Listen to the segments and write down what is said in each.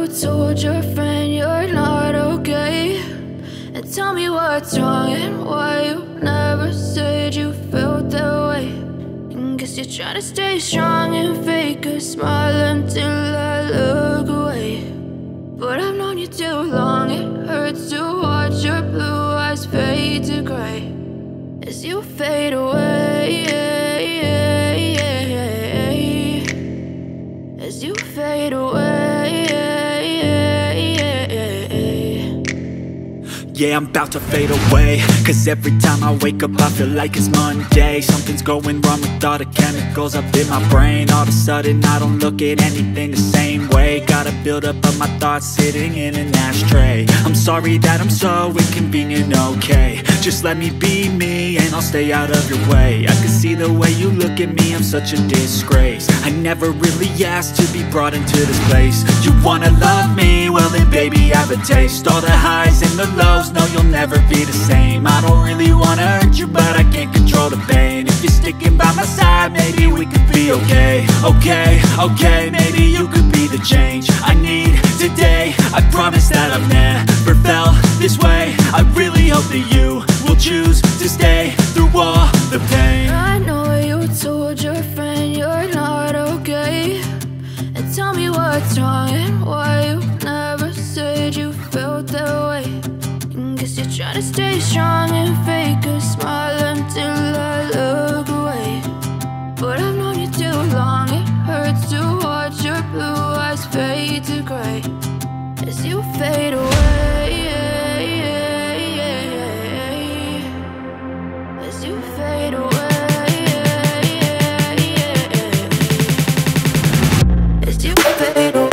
told your friend you're not okay? And tell me what's wrong and why you never said you felt that way. And guess you're trying to stay strong and fake a smile until I look away. But I've known you too long, it hurts to watch your blue eyes fade to gray as you fade away, as you fade away. Yeah, I'm about to fade away, cause every time I wake up I feel like it's Monday. Something's going wrong with all the chemicals up in my brain. All of a sudden I don't look at anything the same way. Got a buildup of my thoughts sitting in an ashtray. I'm sorry that I'm so inconvenient, okay? Just let me be me and I'll stay out of your way. I can see the way you look at me, I'm such a disgrace. I never really asked to be brought into this place. You wanna love me? Well then baby, have a taste. All the highs and the lows, no, you'll never be the same. I don't really wanna hurt you, but I can't control the pain. If you're sticking by my side, maybe we could be okay. Okay, maybe you could be the change I need today. I promise that I've never felt this way. I really hope that you will choose to stay through all the pain. I know you told your friend you're not okay. And tell me what's wrong and why you never said you felt that way. Guess you're trying to stay strong and fake a smile until I look away. But I've known you too long, it hurts to watch your blue eyes fade to gray as you fade away, as you fade away, as you fade away.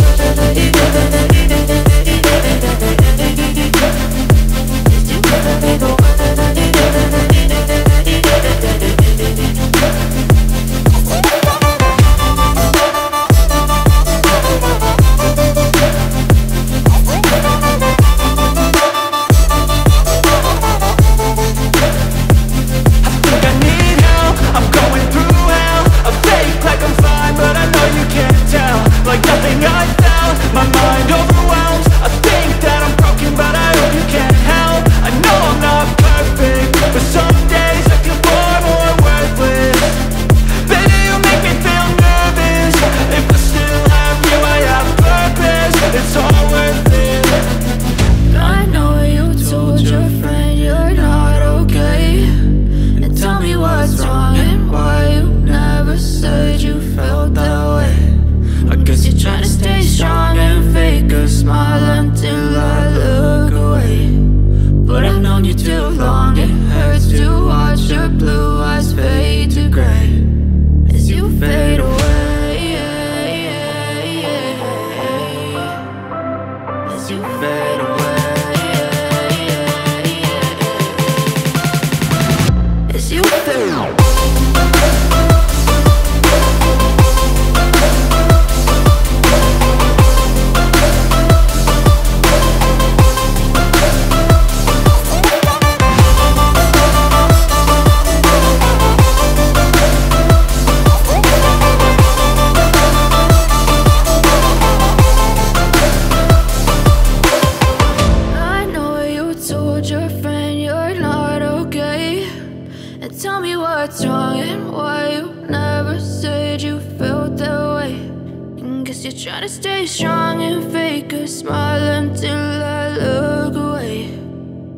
Try to stay strong and fake a smile until I look away.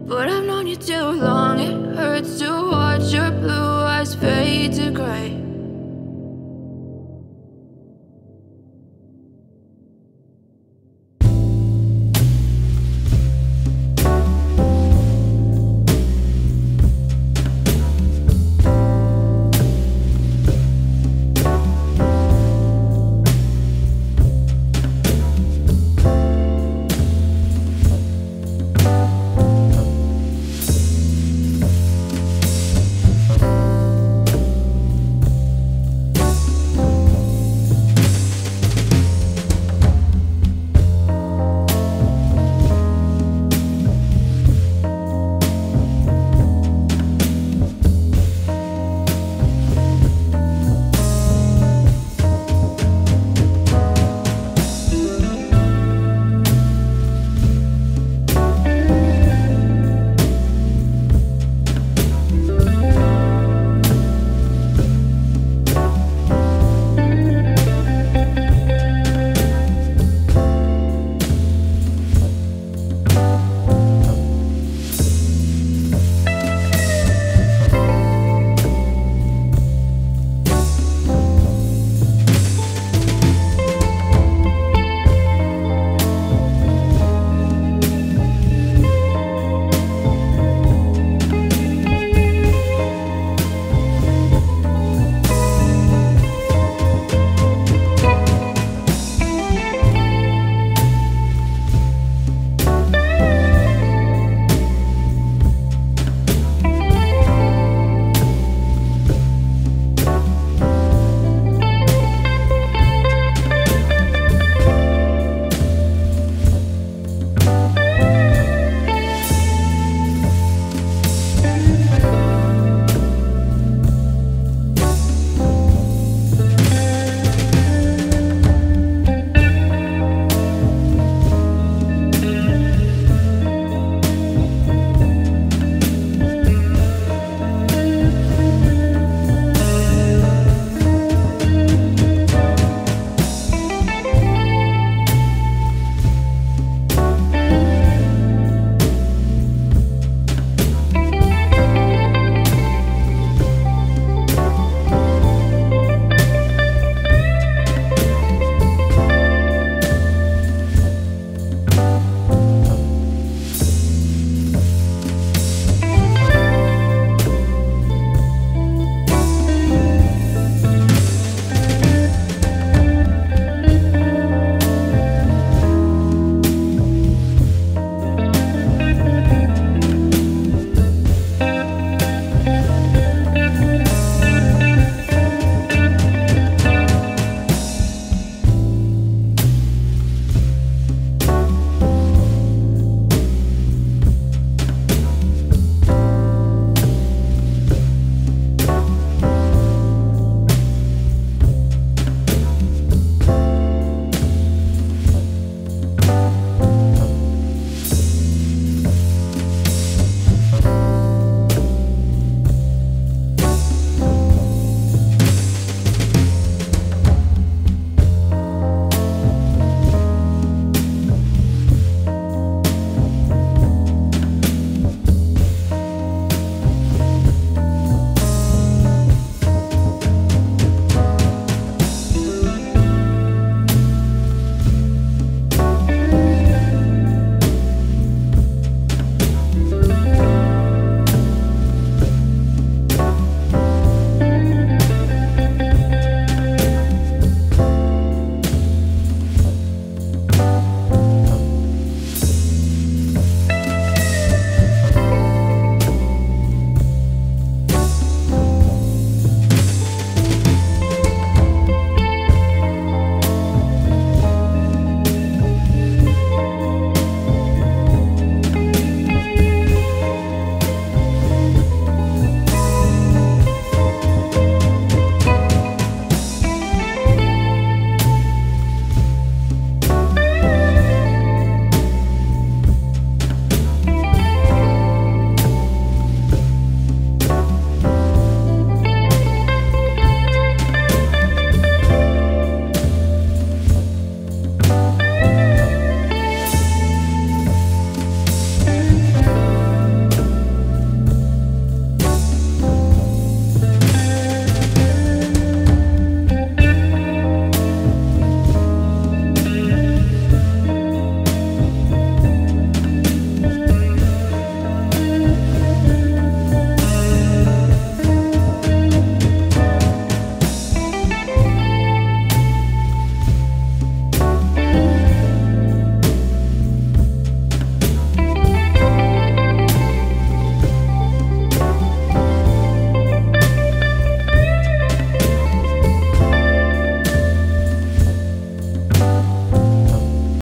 But I've known you too long, it hurts to watch your blue eyes fade to gray